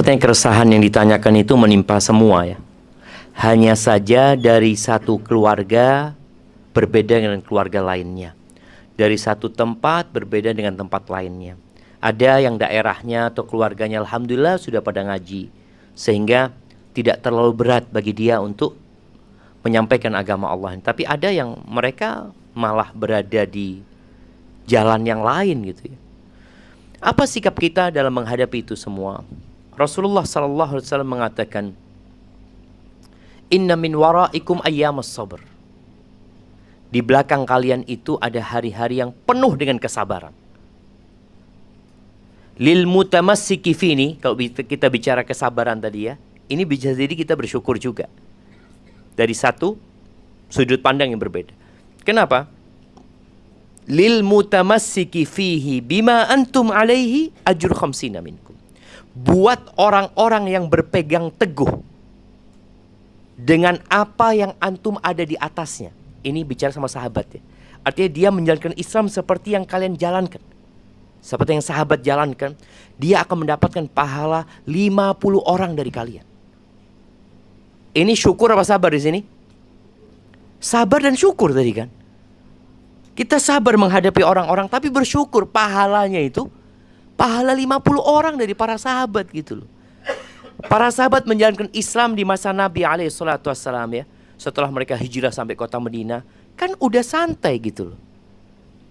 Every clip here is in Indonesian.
Kelihatannya keresahan yang ditanyakan itu menimpa semua ya. Hanya saja dari satu keluarga berbeda dengan keluarga lainnya. Dari satu tempat berbeda dengan tempat lainnya. Ada yang daerahnya atau keluarganya alhamdulillah sudah pada ngaji, sehingga tidak terlalu berat bagi dia untuk menyampaikan agama Allah. Tapi ada yang mereka malah berada di jalan yang lain gitu ya. Apa sikap kita dalam menghadapi itu semua? Rasulullah SAW mengatakan, Inna min waraikum ayyamas sabr. Di belakang kalian itu ada hari-hari yang penuh dengan kesabaran. Lil mutamassiki fini, kalau kita bicara kesabaran tadi ya, ini bisa jadi kita bersyukur juga. Dari satu sudut pandang yang berbeda. Kenapa? Lil mutamassiki fihi bima antum alaihi ajur khamsina minkum. Buat orang-orang yang berpegang teguh dengan apa yang antum ada di atasnya. Ini bicara sama sahabat ya. Artinya dia menjalankan Islam seperti yang kalian jalankan. Seperti yang sahabat jalankan. Dia akan mendapatkan pahala 50 orang dari kalian. Ini syukur apa sabar di sini? Sabar dan syukur tadi kan. Kita sabar menghadapi orang-orang, tapi bersyukur pahalanya itu pahala 50 orang dari para sahabat gitu loh. Para sahabat menjalankan Islam di masa Nabi SAW ya. Setelah mereka hijrah sampai kota Madinah, kan udah santai gitu loh.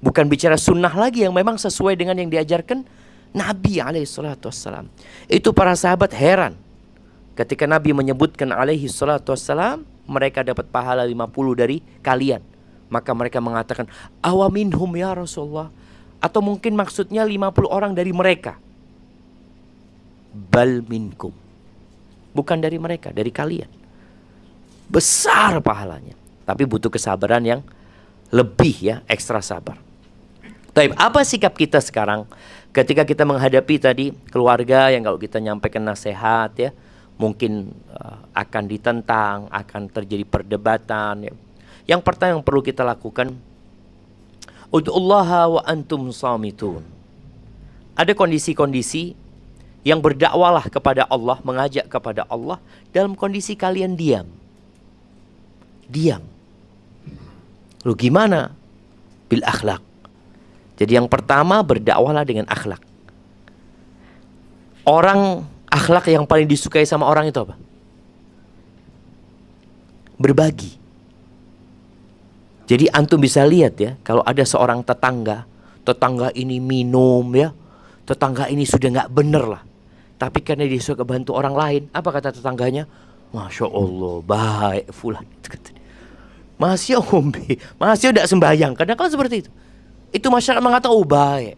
Bukan bicara sunnah lagi yang memang sesuai dengan yang diajarkan Nabi SAW. Itu para sahabat heran. Ketika Nabi menyebutkan SAW, mereka dapat pahala 50 dari kalian. Maka mereka mengatakan, awaminhum ya Rasulullah. Atau mungkin maksudnya 50 orang dari mereka. Bal minkum. Bukan dari mereka, dari kalian. Besar pahalanya. Tapi butuh kesabaran yang lebih ya, ekstra sabar. Tapi apa sikap kita sekarang ketika kita menghadapi tadi keluarga yang kalau kita nyampaikan nasihat ya, mungkin akan ditentang, akan terjadi perdebatan ya. Yang pertama yang perlu kita lakukan, ud'ullaha wa antum samitun. Ada kondisi-kondisi yang berdakwalah kepada Allah, mengajak kepada Allah dalam kondisi kalian diam. Diam. Lalu gimana? Bil akhlak. Jadi yang pertama berdakwalah dengan akhlak. Orang akhlak yang paling disukai sama orang itu apa? Berbagi. Jadi antum bisa lihat ya, kalau ada seorang tetangga ini minum ya, tetangga ini sudah nggak bener lah. Tapi karena dia suka bantu orang lain, apa kata tetangganya? Masya Allah, baik fulan. Masih ombe, masih udah sembahyang. Kadang kalau seperti itu. Itu masyarakat mengatakan, oh baik.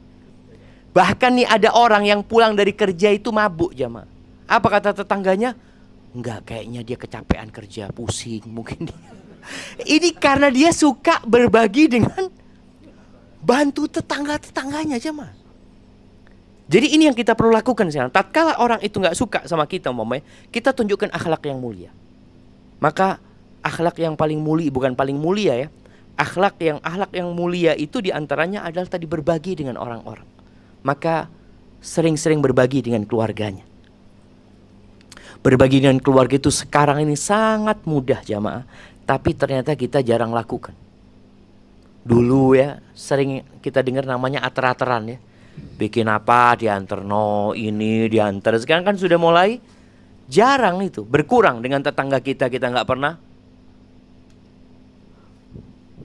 Bahkan nih ada orang yang pulang dari kerja itu mabuk jamaah. Apa kata tetangganya? Enggak, kayaknya dia kecapean kerja, pusing mungkin dia. Ini karena dia suka berbagi dengan bantu tetangga-tetangganya aja mah. Jadi ini yang kita perlu lakukan sekarang. Tatkala orang itu nggak suka sama kita, umpamanya, kita tunjukkan akhlak yang mulia. Maka akhlak yang paling mulia, bukan paling mulia ya. Akhlak yang mulia itu diantaranya adalah tadi berbagi dengan orang-orang. Maka sering-sering berbagi dengan keluarganya. Berbagi dengan keluarga itu sekarang ini sangat mudah jamaah. Tapi ternyata kita jarang lakukan. Dulu ya sering kita dengar namanya ater-ateran ya. Bikin apa diantar ini diantar. Sekarang kan sudah mulai jarang itu. Berkurang dengan tetangga kita nggak pernah.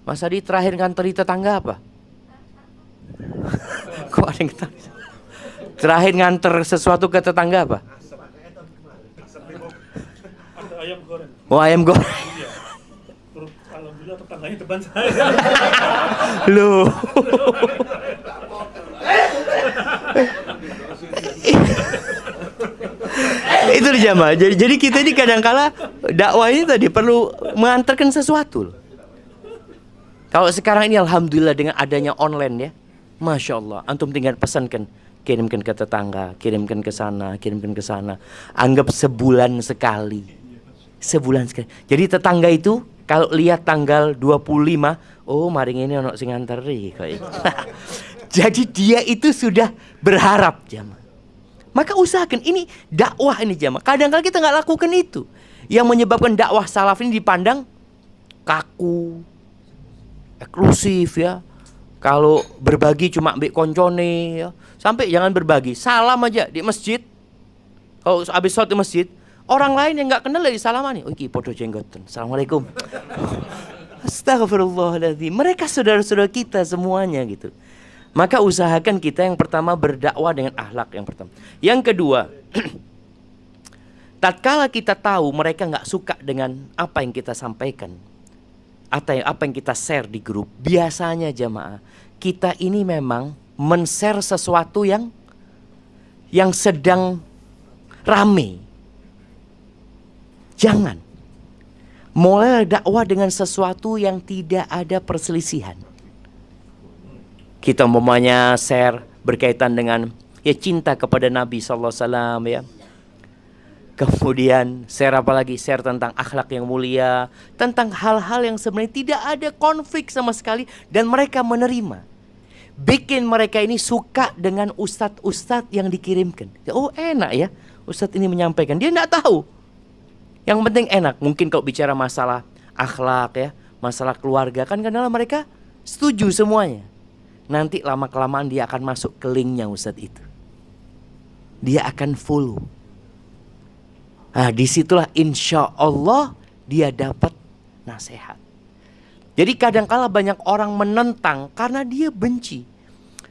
Mas Adi terakhir nganteri tetangga apa? Kok ada yang terakhir nganter sesuatu ke tetangga apa? Ayam goreng. Oh ayam goreng. Alhamdulillah tetangganya depan saya. Loh. Itu di jamaah. Jadi kita ini kadang-kala dakwahnya tadi perlu mengantarkan sesuatu. Kalau sekarang ini alhamdulillah dengan adanya online ya, masya Allah, antum tinggal pesankan, kirimkan ke tetangga, kirimkan ke sana, kirimkan ke sana. Anggap sebulan sekali. Sebulan sekali. Jadi tetangga itu kalau lihat tanggal 25, oh maring ini ono sing nganteri kayak. Jadi dia itu sudah berharap jamaah. Maka usahakan, ini dakwah ini jamaah. Kadang-kadang kita nggak lakukan itu. Yang menyebabkan dakwah salaf ini dipandang kaku, eksklusif ya. Kalau berbagi cuma ambek koncone ya. Sampai jangan berbagi, salam aja di masjid. Kalau habis sholat di masjid, orang lain yang nggak kenal dari salaman nih. Oh iki podo jenggoten. Assalamualaikum. Astagfirullahaladzim. Mereka saudara-saudara kita semuanya gitu. Maka usahakan kita yang pertama berdakwah dengan akhlak yang pertama. Yang kedua, tatkala kita tahu mereka nggak suka dengan apa yang kita sampaikan, atau apa yang kita share di grup, biasanya jamaah kita ini memang men-share sesuatu yang sedang rame. Jangan mulai dakwah dengan sesuatu yang tidak ada perselisihan. Kita umpamanya share berkaitan dengan ya cinta kepada Nabi SAW ya. Kemudian share apa lagi? Share tentang akhlak yang mulia, tentang hal-hal yang sebenarnya tidak ada konflik sama sekali dan mereka menerima. Bikin mereka ini suka dengan ustadz-ustadz yang dikirimkan. Oh enak ya, ustadz ini menyampaikan. Dia tidak tahu. Yang penting enak. Mungkin kalau bicara masalah akhlak ya, masalah keluarga, kan kadang mereka setuju semuanya. Nanti lama-kelamaan dia akan masuk ke linknya ustadz itu. Dia akan follow. Nah disitulah insya Allah dia dapat nasihat. Jadi kadang-kala banyak orang menentang karena dia benci.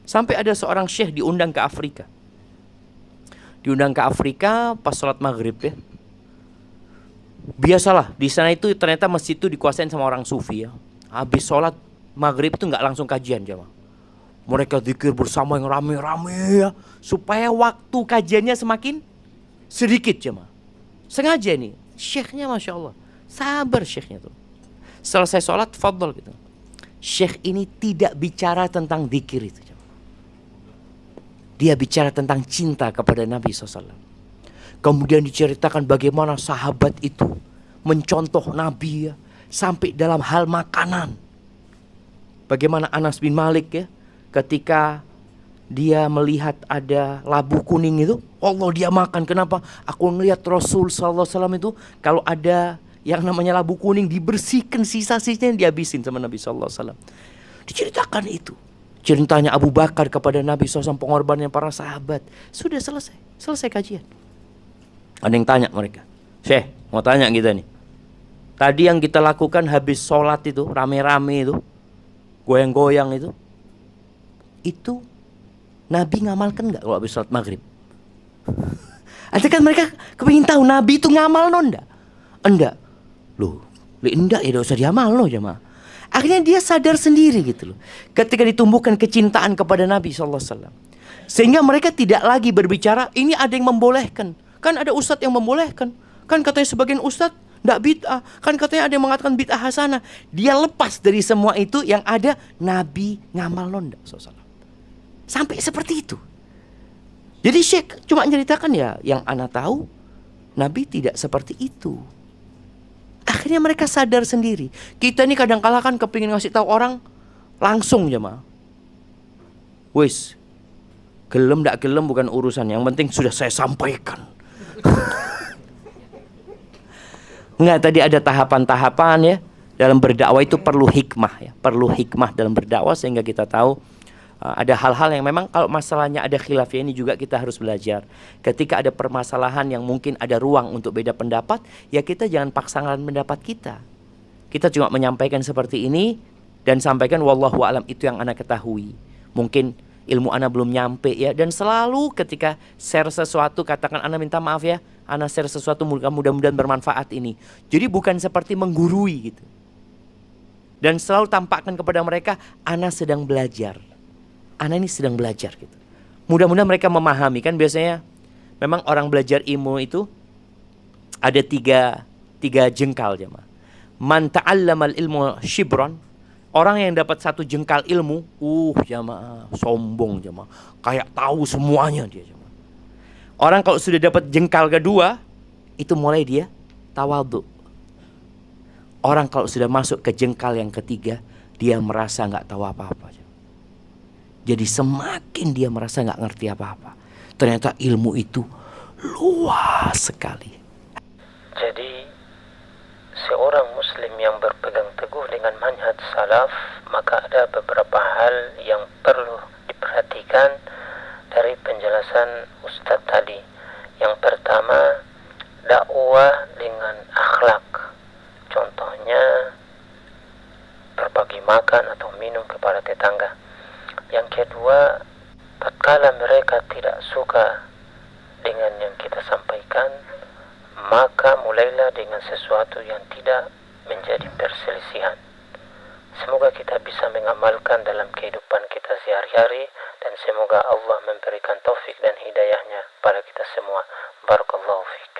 Sampai ada seorang syekh diundang ke Afrika. Diundang ke Afrika pas sholat maghrib ya. Biasalah di sana itu ternyata masjid itu dikuasain sama orang sufi ya. Habis sholat maghrib itu nggak langsung kajian jamaah. Mereka zikir bersama yang rame-rame ya, supaya waktu kajiannya semakin sedikit jemaah. Sengaja nih, syekhnya Masya Allah, sabar syekhnya tuh. Selesai sholat, fadl gitu. Syekh ini tidak bicara tentang zikir itu jemaah. Dia bicara tentang cinta kepada Nabi SAW. Kemudian diceritakan bagaimana sahabat itu mencontoh Nabi ya, sampai dalam hal makanan. Bagaimana Anas bin Malik ya, ketika dia melihat ada labu kuning itu, Allah dia makan. Kenapa? Aku ngelihat Rasul SAW itu kalau ada yang namanya labu kuning dibersihkan, sisa-sisanya dihabisin sama Nabi SAW. Diceritakan itu. Ceritanya Abu Bakar kepada Nabi SAW, pengorbanan para sahabat. Sudah selesai kajian. Ada yang tanya mereka, Syekh mau tanya kita nih, tadi yang kita lakukan habis sholat itu, rame-rame itu, goyang-goyang itu Nabi ngamalkan nggak kalau habis sholat maghrib? Ada kan mereka kepingin tahu Nabi itu ngamal no enggak? Enggak. Loh, enggak ya, tidak usah diamal no jemaah. Akhirnya dia sadar sendiri gitu loh. Ketika ditumbuhkan kecintaan kepada Nabi SAW, sehingga mereka tidak lagi berbicara ini ada yang membolehkan. Kan ada ustadz yang membolehkan. Kan katanya sebagian ustadz tidak bid'ah. Kan katanya ada yang mengatakan bid'ah hasanah. Dia lepas dari semua itu, yang ada Nabi ngamal no enggak SAW. Sampai seperti itu. Jadi Syekh cuma menceritakan ya yang ana tahu, Nabi tidak seperti itu. Akhirnya mereka sadar sendiri. Kita ini kadang-kala kan kepingin ngasih tahu orang langsung jemaah. Wis, gelem ndak gelem bukan urusan. Yang penting sudah saya sampaikan. Enggak, tadi ada tahapan-tahapan ya. Dalam berdakwah itu perlu hikmah ya. Perlu hikmah dalam berdakwah sehingga kita tahu ada hal-hal yang memang kalau masalahnya ada khilafnya, ini juga kita harus belajar. Ketika ada permasalahan yang mungkin ada ruang untuk beda pendapat, ya kita jangan paksakan pendapat kita. Kita cuma menyampaikan seperti ini dan sampaikan wallahu alam, itu yang ana ketahui. Mungkin ilmu ana belum nyampe ya, dan selalu ketika share sesuatu katakan ana minta maaf ya, ana share sesuatu mudah-mudahan bermanfaat ini. Jadi bukan seperti menggurui gitu. Dan selalu tampakkan kepada mereka ana sedang belajar. Ana ini sedang belajar gitu. Mudah-mudahan mereka memahami. Kan biasanya memang orang belajar ilmu itu ada tiga jengkal jemaah. Man ta'allamal ilmu shibron, orang yang dapat satu jengkal ilmu, jemaah sombong jemaah, kayak tahu semuanya dia jemaah. Orang kalau sudah dapat jengkal kedua, itu mulai dia tawadhu. Orang kalau sudah masuk ke jengkal yang ketiga, dia merasa nggak tahu apa-apa. Jadi semakin dia merasa nggak ngerti apa-apa. Ternyata ilmu itu luas sekali. Jadi seorang muslim yang berpegang teguh dengan manhaj salaf, maka ada beberapa hal yang perlu diperhatikan dari penjelasan Ustadz tadi. Yang pertama, dakwah dengan akhlak. Contohnya berbagi makan atau minum kepada tetangga. Yang kedua, tatkala mereka tidak suka dengan yang kita sampaikan, maka mulailah dengan sesuatu yang tidak menjadi perselisihan. Semoga kita bisa mengamalkan dalam kehidupan kita sehari-hari, dan semoga Allah memberikan taufik dan hidayahnya pada kita semua. Barakallahu fiik.